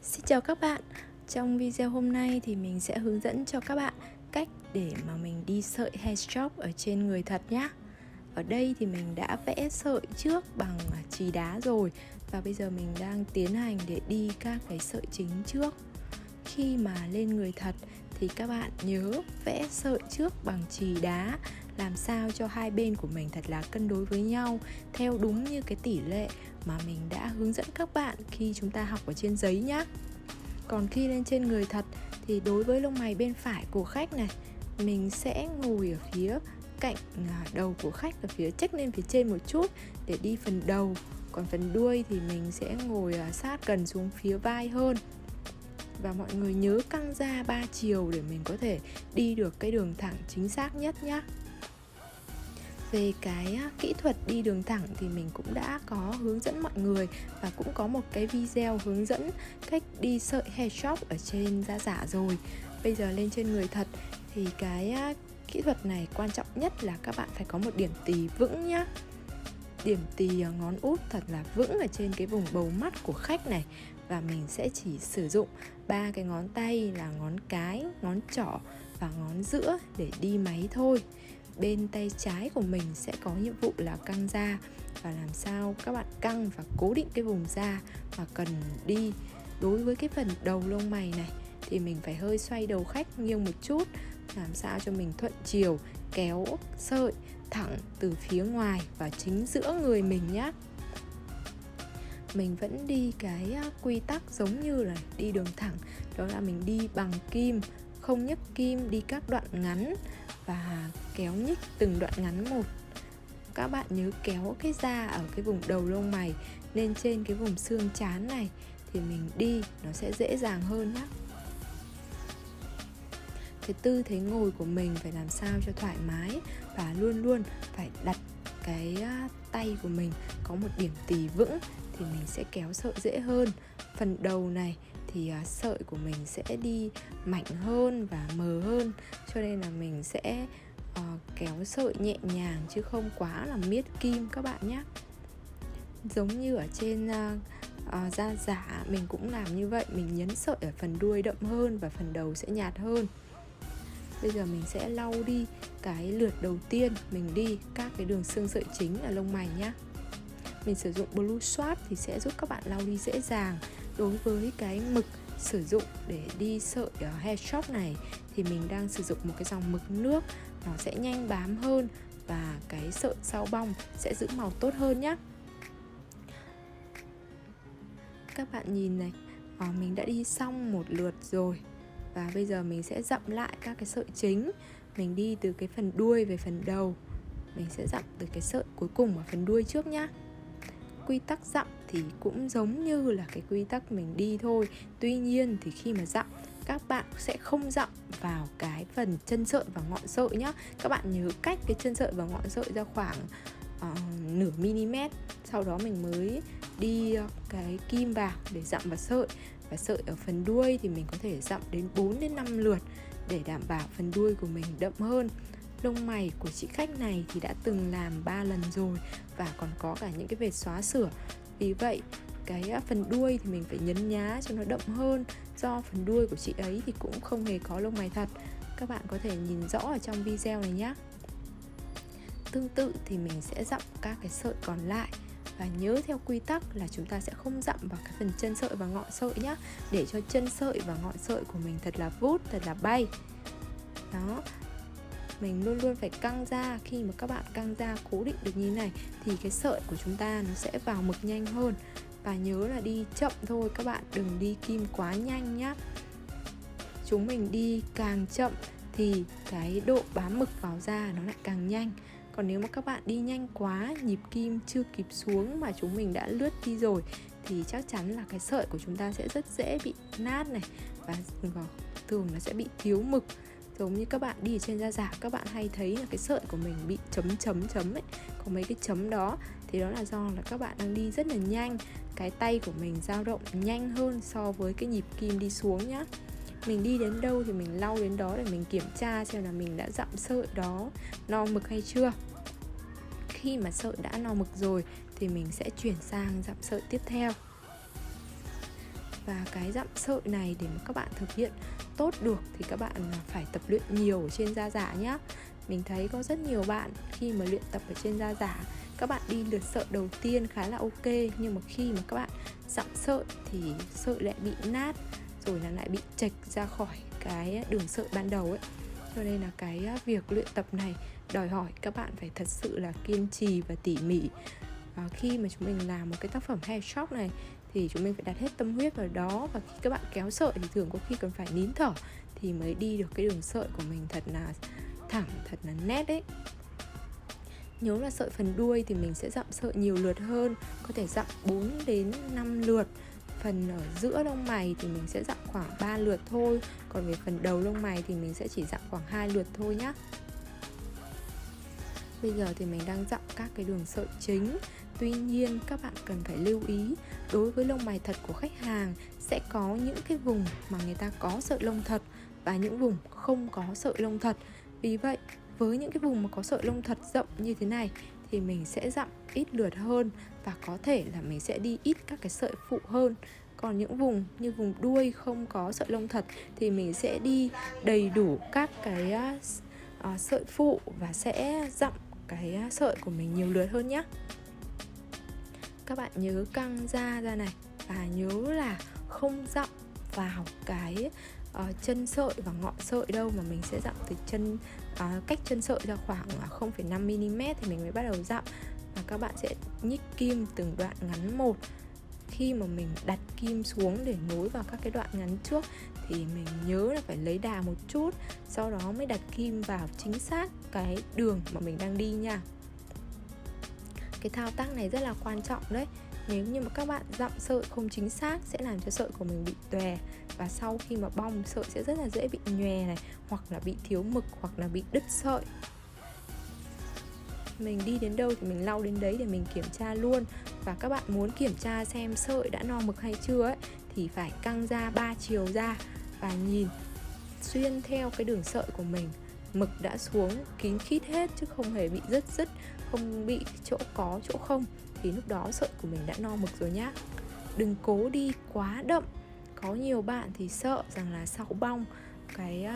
Xin chào các bạn. Trong video hôm nay thì mình sẽ hướng dẫn cho các bạn cách để mà mình đi sợi hedgehog ở trên người thật nhé. Ở đây thì mình đã vẽ sợi trước bằng chì đá rồi, và bây giờ mình đang tiến hành để đi các cái sợi chính trước. Khi mà lên người thật thì các bạn nhớ vẽ sợi trước bằng chì đá, làm sao cho hai bên của mình thật là cân đối với nhau theo đúng như cái tỷ lệ mà mình đã hướng dẫn các bạn khi chúng ta học ở trên giấy nhé. Còn khi lên trên người thật thì đối với lông mày bên phải của khách này, mình sẽ ngồi ở phía cạnh đầu của khách, ở phía chếch lên phía trên một chút để đi phần đầu. Còn phần đuôi thì mình sẽ ngồi sát gần xuống phía vai hơn. Và mọi người nhớ căng ra 3 chiều để mình có thể đi được cái đường thẳng chính xác nhất nhé. Về cái kỹ thuật đi đường thẳng thì mình cũng đã có hướng dẫn mọi người, và cũng có một cái video hướng dẫn cách đi sợi hedgehog ở trên da giả rồi. Bây giờ lên trên người thật thì cái kỹ thuật này quan trọng nhất là các bạn phải có một điểm tì vững nhá. Điểm tì ngón út thật là vững ở trên cái vùng bầu mắt của khách này. Và mình sẽ chỉ sử dụng 3 cái ngón tay là ngón cái, ngón trỏ và ngón giữa để đi máy thôi. Bên tay trái của mình sẽ có nhiệm vụ là căng da, và làm sao các bạn căng và cố định cái vùng da mà cần đi. Đối với cái phần đầu lông mày này thì mình phải hơi xoay đầu khách nghiêng một chút, làm sao cho mình thuận chiều, kéo sợi thẳng từ phía ngoài và chính giữa người mình nhé. Mình vẫn đi cái quy tắc giống như là đi đường thẳng, đó là mình đi bằng kim, không nhấc kim, đi các đoạn ngắn và kéo nhích từng đoạn ngắn một. Các bạn nhớ kéo cái da ở cái vùng đầu lông mày lên trên cái vùng xương trán này thì mình đi nó sẽ dễ dàng hơn nhé. Cái tư thế ngồi của mình phải làm sao cho thoải mái, và luôn luôn phải đặt cái tay của mình có một điểm tì vững thì mình sẽ kéo sợi dễ hơn. Phần đầu này thì sợi của mình sẽ đi mạnh hơn và mờ hơn, cho nên là mình sẽ kéo sợi nhẹ nhàng chứ không quá là miết kim các bạn nhé. Giống như ở trên da giả mình cũng làm như vậy, mình nhấn sợi ở phần đuôi đậm hơn và phần đầu sẽ nhạt hơn. Bây giờ mình sẽ lau đi cái lượt đầu tiên mình đi các cái đường xương sợi chính ở lông mày nhé. Mình sử dụng Blue Swatch thì sẽ giúp các bạn lau đi dễ dàng. Đối với cái mực sử dụng để đi sợi hedgehog này thì mình đang sử dụng một cái dòng mực nước, nó sẽ nhanh bám hơn và cái sợi sau bong sẽ giữ màu tốt hơn nhé. Các bạn nhìn này, mình đã đi xong một lượt rồi, và bây giờ mình sẽ dặm lại các cái sợi chính. Mình đi từ cái phần đuôi về phần đầu, mình sẽ dặm từ cái sợi cuối cùng ở phần đuôi trước nhá. Quy tắc dặm thì cũng giống như là cái quy tắc mình đi thôi. Tuy nhiên thì khi mà dặm, các bạn sẽ không dặm vào cái phần chân sợi và ngọn sợi nhá. Các bạn nhớ cách cái chân sợi và ngọn sợi ra khoảng nửa mm. Sau đó mình mới đi cái kim vào để dặm vào sợi. Và sợi ở phần đuôi thì mình có thể dặm đến 4 đến 5 lượt để đảm bảo phần đuôi của mình đậm hơn. Lông mày của chị khách này thì đã từng làm 3 lần rồi và còn có cả những cái vệt xóa sửa. Vì vậy cái phần đuôi thì mình phải nhấn nhá cho nó đậm hơn, do phần đuôi của chị ấy thì cũng không hề có lông mày thật. Các bạn có thể nhìn rõ ở trong video này nhé. Tương tự thì mình sẽ dặm các cái sợi còn lại. Và nhớ theo quy tắc là chúng ta sẽ không dặm vào cái phần chân sợi và ngọn sợi nhé, để cho chân sợi và ngọn sợi của mình thật là vút, thật là bay. Đó, mình luôn luôn phải căng da. Khi mà các bạn căng da cố định được như này thì cái sợi của chúng ta nó sẽ vào mực nhanh hơn. Và nhớ là đi chậm thôi, các bạn đừng đi kim quá nhanh nhé. Chúng mình đi càng chậm thì cái độ bám mực vào da nó lại càng nhanh. Còn nếu mà các bạn đi nhanh quá, nhịp kim chưa kịp xuống mà chúng mình đã lướt đi rồi thì chắc chắn là cái sợi của chúng ta sẽ rất dễ bị nát này, và thường nó sẽ bị thiếu mực. Giống như các bạn đi ở trên da giả, các bạn hay thấy là cái sợi của mình bị chấm ấy, có mấy cái chấm đó thì đó là do là các bạn đang đi rất là nhanh. Cái tay của mình dao động nhanh hơn so với cái nhịp kim đi xuống nhá. Mình đi đến đâu thì mình lau đến đó để mình kiểm tra xem là mình đã dặm sợi đó no mực hay chưa. Khi mà sợi đã no mực rồi thì mình sẽ chuyển sang dặm sợi tiếp theo. Và cái dặm sợi này để mà các bạn thực hiện tốt được thì các bạn phải tập luyện nhiều ở trên da giả nhé. Mình thấy có rất nhiều bạn khi mà luyện tập ở trên da giả, các bạn đi lượt sợi đầu tiên khá là ok, nhưng mà khi mà các bạn dặm sợi thì sợi lại bị nát, rồi là lại bị chệch ra khỏi cái đường sợi ban đầu ấy. Cho nên là cái việc luyện tập này đòi hỏi các bạn phải thật sự là kiên trì và tỉ mỉ. Khi mà chúng mình làm một cái tác phẩm hair shop này thì chúng mình phải đặt hết tâm huyết vào đó. Và khi các bạn kéo sợi thì thường có khi cần phải nín thở thì mới đi được cái đường sợi của mình thật là thẳng, thật là nét ấy. Nhớ là sợi phần đuôi thì mình sẽ dặm sợi nhiều lượt hơn, có thể dặm 4 đến 5 lượt. Phần ở giữa lông mày thì mình sẽ dặm khoảng 3 lượt thôi. Còn về phần đầu lông mày thì mình sẽ chỉ dặm khoảng 2 lượt thôi nhé. Bây giờ thì mình đang dặm các cái đường sợi chính. Tuy nhiên các bạn cần phải lưu ý, đối với lông mày thật của khách hàng sẽ có những cái vùng mà người ta có sợi lông thật và những vùng không có sợi lông thật. Vì vậy với những cái vùng mà có sợi lông thật rộng như thế này thì mình sẽ dặm ít lượt hơn, và có thể là mình sẽ đi ít các cái sợi phụ hơn. Còn những vùng như vùng đuôi không có sợi lông thật thì mình sẽ đi đầy đủ các cái sợi phụ và sẽ dặm cái sợi của mình nhiều lượt hơn nhé. Các bạn nhớ căng da ra này, và nhớ là không dặm vào cái chân sợi và ngọn sợi đâu, mà mình sẽ dặm từ chân cách chân sợi ra khoảng 0,5mm thì mình mới bắt đầu dặm. Và các bạn sẽ nhích kim từng đoạn ngắn một. Khi mà mình đặt kim xuống để nối vào các cái đoạn ngắn trước thì mình nhớ là phải lấy đà một chút, sau đó mới đặt kim vào chính xác cái đường mà mình đang đi nha. Cái thao tác này rất là quan trọng đấy. Nếu như mà các bạn dặm sợi không chính xác sẽ làm cho sợi của mình bị tòe, và sau khi mà bong sợi sẽ rất là dễ bị nhòe này, hoặc là bị thiếu mực, hoặc là bị đứt sợi. Mình đi đến đâu thì mình lau đến đấy để mình kiểm tra luôn. Và các bạn muốn kiểm tra xem sợi đã no mực hay chưa ấy, thì phải căng da 3 chiều ra và nhìn xuyên theo cái đường sợi của mình. Mực đã xuống kín khít hết chứ không hề bị rứt, không bị chỗ có chỗ không, thì lúc đó sợi của mình đã no mực rồi nhá. Đừng cố đi quá đậm. Có nhiều bạn thì sợ rằng là sau bong cái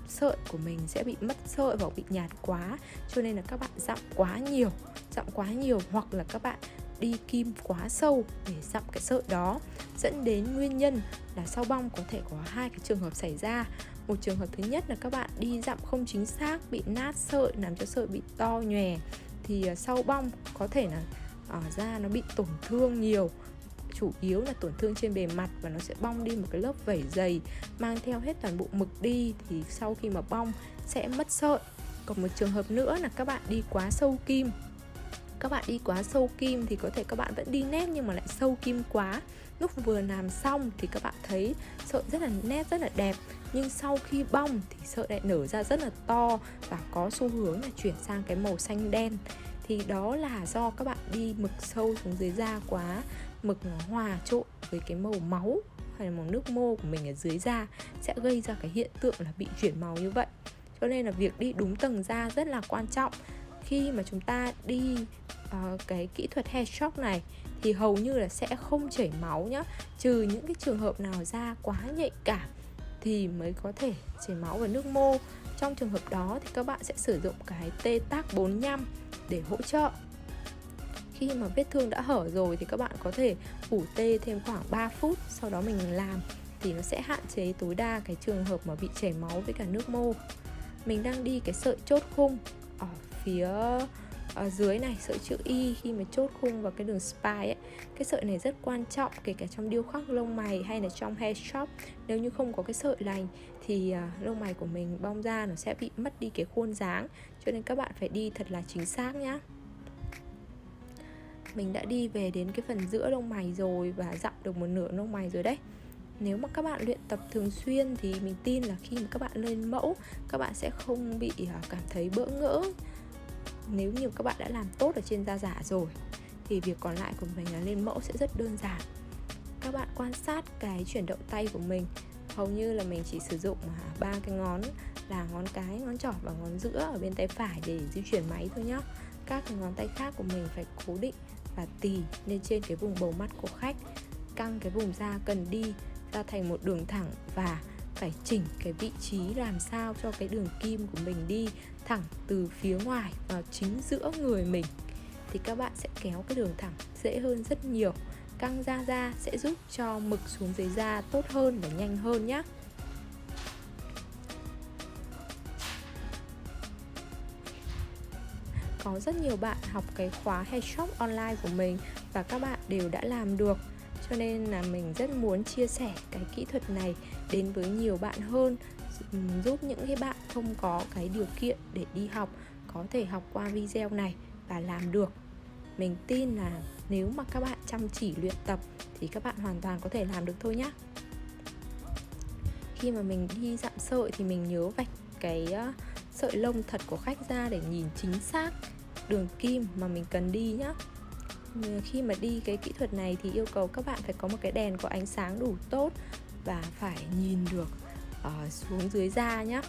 sợi của mình sẽ bị mất sợi hoặc bị nhạt quá, cho nên là các bạn dặm quá nhiều, hoặc là các bạn đi kim quá sâu để dặm cái sợi đó, dẫn đến nguyên nhân là sau bong có thể có hai cái trường hợp xảy ra. Một trường hợp thứ nhất là các bạn đi dặm không chính xác, bị nát sợi, làm cho sợi bị to nhòe, thì sau bong có thể là da nó bị tổn thương nhiều, chủ yếu là tổn thương trên bề mặt, và nó sẽ bong đi một cái lớp vảy dày mang theo hết toàn bộ mực đi, thì sau khi mà bong sẽ mất sợi. Còn một trường hợp nữa là các bạn đi quá sâu kim. Các bạn đi quá sâu kim thì có thể các bạn vẫn đi nét nhưng mà lại sâu kim quá. Lúc vừa làm xong thì các bạn thấy sợi rất là nét, rất là đẹp, nhưng sau khi bong thì sợi lại nở ra rất là to và có xu hướng là chuyển sang cái màu xanh đen. Thì đó là do các bạn đi mực sâu xuống dưới da quá, mực nó hòa trộn với cái màu máu hay là màu nước mô của mình ở dưới da, sẽ gây ra cái hiện tượng là bị chuyển màu như vậy. Cho nên là việc đi đúng tầng da rất là quan trọng. Khi mà chúng ta đi cái kỹ thuật hair shop này thì hầu như là sẽ không chảy máu nhá, trừ những cái trường hợp nào da quá nhạy cảm thì mới có thể chảy máu vào nước mô. Trong trường hợp đó thì các bạn sẽ sử dụng cái T-Tac 45 để hỗ trợ. Khi mà vết thương đã hở rồi thì các bạn có thể ủ tê thêm khoảng 3 phút, sau đó mình làm thì nó sẽ hạn chế tối đa cái trường hợp mà bị chảy máu với cả nước mô. Mình đang đi cái sợi chốt khung ở phía dưới này, sợi chữ Y, khi mà chốt khung vào cái đường spine ấy. Cái sợi này rất quan trọng kể cả trong điêu khắc lông mày hay là trong hair shop. Nếu như không có cái sợi này thì lông mày của mình bong ra nó sẽ bị mất đi cái khuôn dáng, cho nên các bạn phải đi thật là chính xác nhá. Mình đã đi về đến cái phần giữa lông mày rồi và dặm được một nửa lông mày rồi đấy. Nếu mà các bạn luyện tập thường xuyên thì mình tin là khi mà các bạn lên mẫu, các bạn sẽ không bị cảm thấy bỡ ngỡ. Nếu như các bạn đã làm tốt ở trên da giả rồi thì việc còn lại của mình là lên mẫu sẽ rất đơn giản. Các bạn quan sát cái chuyển động tay của mình. Hầu như là mình chỉ sử dụng 3 cái ngón là ngón cái, ngón trỏ và ngón giữa ở bên tay phải để di chuyển máy thôi nhá. Các cái ngón tay khác của mình phải cố định và tì lên trên cái vùng bầu mắt của khách. Căng cái vùng da cần đi ra thành một đường thẳng và phải chỉnh cái vị trí làm sao cho cái đường kim của mình đi thẳng từ phía ngoài vào chính giữa người mình, thì các bạn sẽ kéo cái đường thẳng dễ hơn rất nhiều. Căng da ra sẽ giúp cho mực xuống dưới da tốt hơn và nhanh hơn nhé. Có rất nhiều bạn học cái khóa Headshop online của mình và các bạn đều đã làm được. Cho nên là mình rất muốn chia sẻ cái kỹ thuật này đến với nhiều bạn hơn, giúp những cái bạn không có cái điều kiện để đi học có thể học qua video này và làm được. Mình tin là nếu mà các bạn chăm chỉ luyện tập thì các bạn hoàn toàn có thể làm được thôi nhé. Khi mà mình đi dặm sợi thì mình nhớ vạch cái sợi lông thật của khách ra để nhìn chính xác đường kim mà mình cần đi nhá. Khi mà đi cái kỹ thuật này thì yêu cầu các bạn phải có một cái đèn có ánh sáng đủ tốt và phải nhìn được xuống dưới da nhá.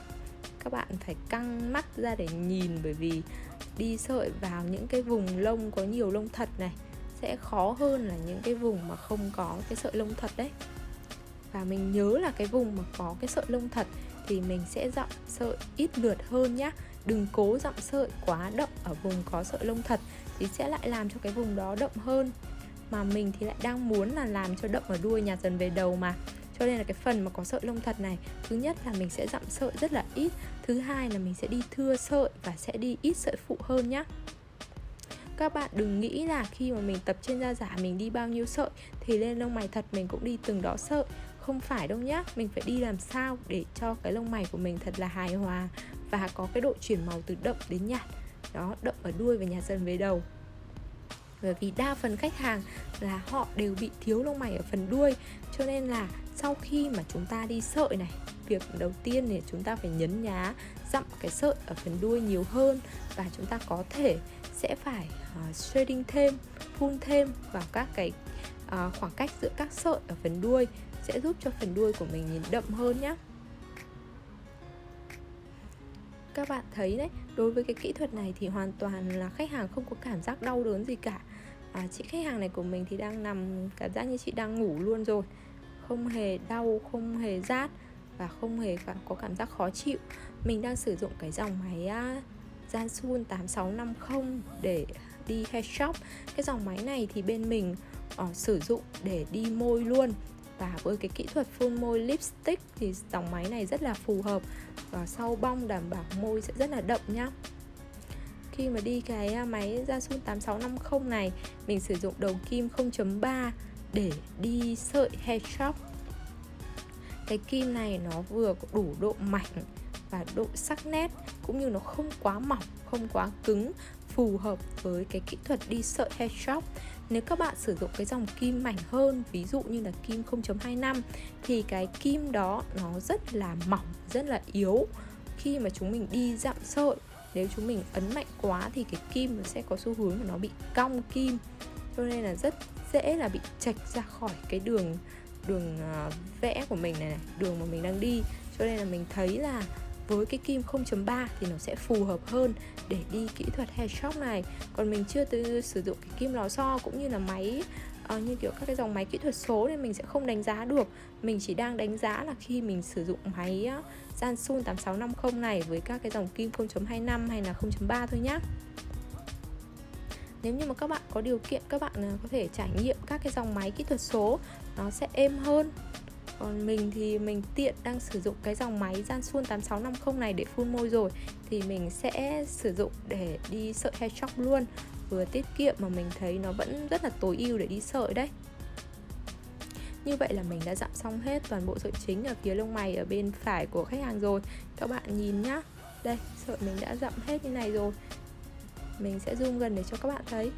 Các bạn phải căng mắt ra để nhìn, bởi vì đi sợi vào những cái vùng lông có nhiều lông thật này sẽ khó hơn là những cái vùng mà không có cái sợi lông thật đấy. Và mình nhớ là cái vùng mà có cái sợi lông thật thì mình sẽ dặm sợi ít lượt hơn nhá. Đừng cố dặm sợi quá đậm ở vùng có sợi lông thật thì sẽ lại làm cho cái vùng đó đậm hơn. Mà mình thì lại đang muốn là làm cho đậm ở đuôi nhạt dần về đầu mà. Cho nên là cái phần mà có sợi lông thật này, thứ nhất là mình sẽ dặm sợi rất là ít, thứ hai là mình sẽ đi thưa sợi và sẽ đi ít sợi phụ hơn nhá. Các bạn đừng nghĩ là khi mà mình tập trên da giả mình đi bao nhiêu sợi thì lên lông mày thật mình cũng đi từng đó sợi. Không phải đâu nhá, mình phải đi làm sao để cho cái lông mày của mình thật là hài hòa và có cái độ chuyển màu từ đậm đến nhạt. Đó, đậm ở đuôi và nhạt dần về đầu. Bởi vì đa phần khách hàng là họ đều bị thiếu lông mày ở phần đuôi. Cho nên là sau khi mà chúng ta đi sợi này, việc đầu tiên thì chúng ta phải nhấn nhá dặm cái sợi ở phần đuôi nhiều hơn. Và chúng ta có thể sẽ phải shading thêm, phun thêm vào các cái khoảng cách giữa các sợi ở phần đuôi, sẽ giúp cho phần đuôi của mình nhìn đậm hơn nhé. Các bạn thấy đấy, đối với cái kỹ thuật này thì hoàn toàn là khách hàng không có cảm giác đau đớn gì cả. Chị khách hàng này của mình thì đang nằm cảm giác như chị đang ngủ luôn rồi, không hề đau, không hề rát và không hề có cảm giác khó chịu. Mình đang sử dụng cái dòng máy Jansun 8650 để đi Headshop. Cái dòng máy này thì bên mình sử dụng để đi môi luôn. Và với cái kỹ thuật phun môi lipstick thì dòng máy này rất là phù hợp. Và sau bong đảm bảo môi sẽ rất là đậm nhá. Khi mà đi cái máy Jansun 8650 này, mình sử dụng đầu kim 0.3 để đi sợi Headshop. Cái kim này nó vừa có đủ độ mảnh và độ sắc nét, cũng như nó không quá mỏng, không quá cứng, phù hợp với cái kỹ thuật đi sợi Headshop. Nếu các bạn sử dụng cái dòng kim mảnh hơn, ví dụ như là kim 0.25 thì cái kim đó nó rất là mỏng, rất là yếu. Khi mà chúng mình đi dặm sợi, nếu chúng mình ấn mạnh quá thì cái kim nó sẽ có xu hướng là nó bị cong kim, cho nên là rất dễ là bị chệch ra khỏi cái đường vẽ của mình này, đường mà mình đang đi. Cho nên là mình thấy là với cái kim 0.3 thì nó sẽ phù hợp hơn để đi kỹ thuật Headshop này. Còn mình chưa sử dụng cái kim lò xo cũng như là máy như kiểu các cái dòng máy kỹ thuật số nên mình sẽ không đánh giá được. Mình chỉ đang đánh giá là khi mình sử dụng máy Jansun 8650 này với các cái dòng kim 0.25 hay là 0.3 thôi nhá. Nếu như mà các bạn có điều kiện, các bạn có thể trải nghiệm các cái dòng máy kỹ thuật số, nó sẽ êm hơn. Còn mình thì mình tiện đang sử dụng cái dòng máy Jansun 8650 này để phun môi rồi, thì mình sẽ sử dụng để đi sợi Headshop luôn. Vừa tiết kiệm mà mình thấy nó vẫn rất là tối ưu để đi sợi đấy. Như vậy là mình đã dặm xong hết toàn bộ sợi chính ở phía lông mày ở bên phải của khách hàng rồi. Các bạn nhìn nhá. Đây, sợi mình đã dặm hết như này rồi. Mình sẽ zoom gần để cho các bạn thấy.